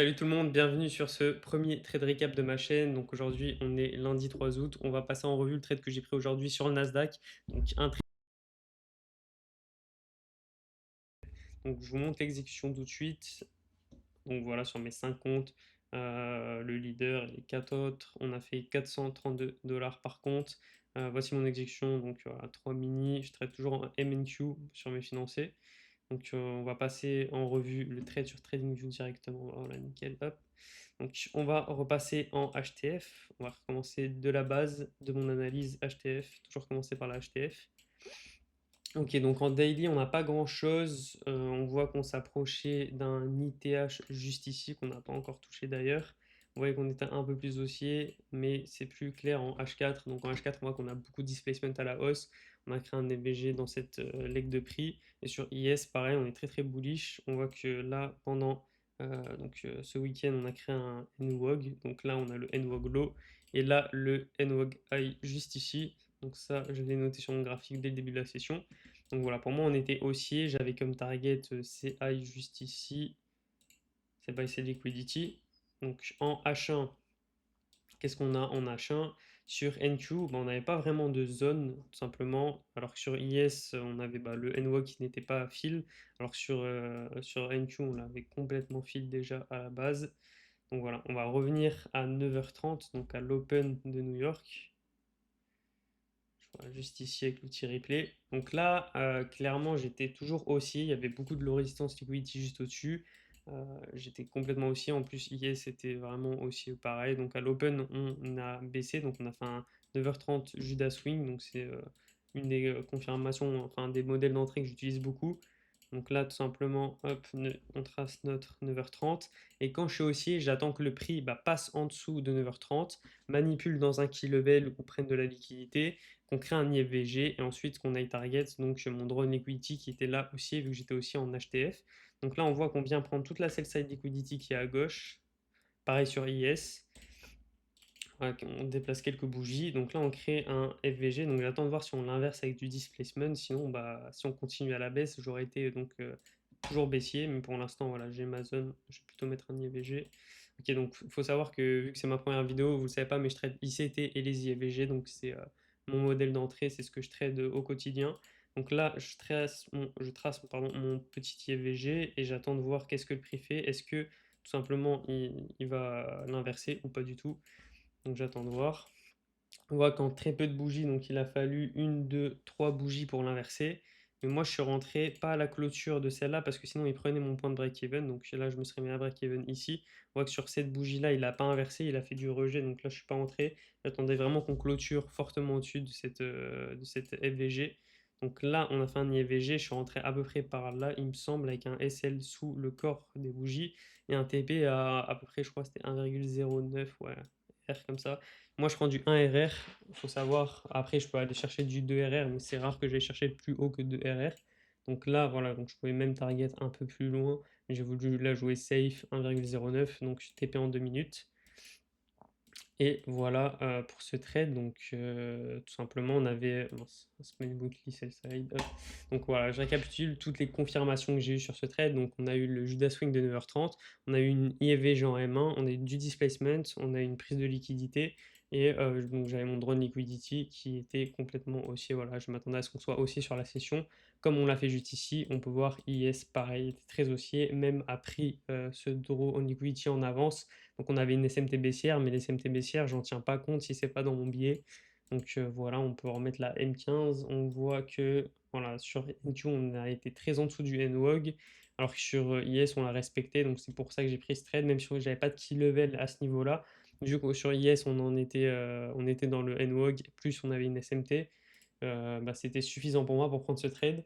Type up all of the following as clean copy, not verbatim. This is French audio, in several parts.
Salut tout le monde, bienvenue sur ce premier trade recap de ma chaîne. Donc aujourd'hui, on est lundi 3 août. On va passer en revue le trade que j'ai pris aujourd'hui sur le Nasdaq. Donc un trade. Donc je vous montre l'exécution tout de suite. Donc voilà, sur mes 5 comptes, le leader et les 4 autres, on a fait 432 dollars par compte. Voici mon exécution. Donc voilà, 3 mini. Je trade toujours en MNQ sur mes financés. Donc on va passer en revue le trade sur TradingView directement. Voilà, nickel, hop. Donc on va repasser en HTF. On va recommencer de la base de mon analyse HTF. Toujours commencer par la HTF. Ok, donc en daily, on n'a pas grand-chose. On voit qu'on s'approchait d'un ITH juste ici, qu'on n'a pas encore touché d'ailleurs. On voyait qu'on était un peu plus haussier, mais c'est plus clair en H4. Donc en H4, on voit qu'on a beaucoup de displacement à la hausse. On a créé un EVG dans cette leg de prix. Et sur IS, pareil, on est très très bullish. On voit que là, pendant ce week-end, on a créé un NWOG. Donc là, on a le NWOG low. Et là, le NWOG high juste ici. Donc ça, je l'ai noté sur mon graphique dès le début de la session. Donc voilà, pour moi, on était haussier. J'avais comme target CI juste ici. C'est buy sell liquidity. Donc en H1, qu'est-ce qu'on a en H1? Sur NQ, on n'avait pas vraiment de zone, tout simplement. Alors que sur IS, on avait le NWOG qui n'était pas fill. Alors que sur NQ, on l'avait complètement fill déjà à la base. Donc voilà, on va revenir à 9h30, donc à l'Open de New York. Voilà, juste ici avec l'outil replay. Donc là, clairement, j'étais toujours haussier. Il y avait beaucoup de low resistance liquidity juste au-dessus. J'étais complètement haussier. En plus, hier, c'était vraiment haussier pareil. Donc à l'open, on a baissé. Donc on a fait un 9h30 Judas Swing. Donc c'est une des confirmations, enfin des modèles d'entrée que j'utilise beaucoup. Donc là, tout simplement, hop, on trace notre 9h30. Et quand je suis haussier, j'attends que le prix passe en dessous de 9h30, manipule dans un key level ou prenne de la liquidité, qu'on crée un IFVG et ensuite qu'on aille target donc mon drone liquidity qui était là aussi vu que j'étais aussi en HTF. Donc là on voit qu'on vient prendre toute la sell side liquidity qui est à gauche. Pareil sur IS. Voilà, on déplace quelques bougies. Donc là on crée un FVG. Donc j'attends de voir si on l'inverse avec du displacement. Sinon si on continue à la baisse, j'aurais été donc toujours baissier. Mais pour l'instant voilà, j'ai ma zone. Je vais plutôt mettre un IFVG. Ok, donc il faut savoir que vu que c'est ma première vidéo, vous ne le savez pas, mais je trade ICT et les IFVG. Donc c'est mon modèle d'entrée, c'est ce que je trade au quotidien. Donc là, je trace pardon, mon petit IFVG et j'attends de voir qu'est-ce que le prix fait. Est-ce que tout simplement il va l'inverser ou pas du tout. Donc j'attends de voir. On voit qu'en très peu de bougies, donc il a fallu une, deux, trois bougies pour l'inverser. Mais moi, je suis rentré pas à la clôture de celle-là parce que sinon, il prenait mon point de break-even. Donc là, je me serais mis à break-even ici. On voit que sur cette bougie-là, il n'a pas inversé, il a fait du rejet. Donc là, je suis pas entré. J'attendais vraiment qu'on clôture fortement au-dessus de cette FVG. Donc là, on a fait un IFVG. Je suis rentré à peu près par là, il me semble, avec un SL sous le corps des bougies et un TP à peu près, je crois, c'était 1,09, ouais, R comme ça. Moi, je prends du 1 RR. Il faut savoir, après, je peux aller chercher du 2 RR, mais c'est rare que j'aille chercher plus haut que 2 RR. Donc là, voilà, donc je pouvais même target un peu plus loin. Mais j'ai voulu la jouer safe 1,09, donc je TP en 2 minutes. Et voilà pour ce trade. Donc tout simplement, on avait Small Bootly, sell side. Donc voilà, je récapitule toutes les confirmations que j'ai eues sur ce trade. Donc on a eu le Judas Swing de 9h30, on a eu une IFVG en M1, on a eu du displacement, on a eu une prise de liquidité. Et donc j'avais mon drone liquidity qui était complètement haussier. Voilà, je m'attendais à ce qu'on soit haussier sur la session. Comme on l'a fait juste ici, on peut voir IS pareil, était très haussier, même a pris ce drone liquidity en avance. Donc on avait une SMT baissière, mais les SMT baissières, j'en tiens pas compte si c'est pas dans mon billet. Donc voilà, on peut remettre la M15. On voit que voilà, sur NQ, on a été très en dessous du NWOG, alors que sur IS, on l'a respecté. Donc c'est pour ça que j'ai pris ce trade, même si j'avais pas de key level à ce niveau-là. Vu que sur IS, on était dans le NWOG, plus on avait une SMT, c'était suffisant pour moi pour prendre ce trade.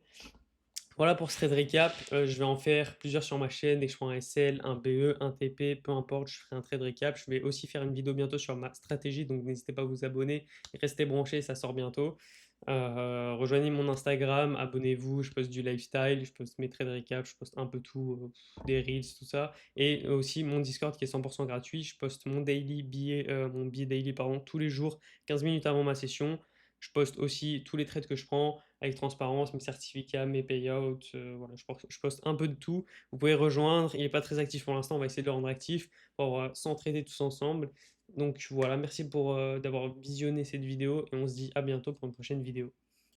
Voilà pour ce trade récap. Je vais en faire plusieurs sur ma chaîne. Dès que je prends un SL, un BE, un TP, peu importe, je ferai un trade récap. Je vais aussi faire une vidéo bientôt sur ma stratégie, donc n'hésitez pas à vous abonner. Restez branchés, ça sort bientôt. Rejoignez mon Instagram, abonnez-vous. Je poste du lifestyle, je poste mes trades récap, je poste un peu tout, des reels, tout ça. Et aussi mon Discord qui est 100% gratuit. Je poste mon billet daily pardon, tous les jours, 15 minutes avant ma session. Je poste aussi tous les trades que je prends. avec transparence, mes certificats, mes payouts, voilà, je poste un peu de tout. Vous pouvez rejoindre, il est pas très actif pour l'instant, on va essayer de le rendre actif pour, s'entraider tous ensemble. Donc voilà, merci pour, d'avoir visionné cette vidéo et on se dit à bientôt pour une prochaine vidéo.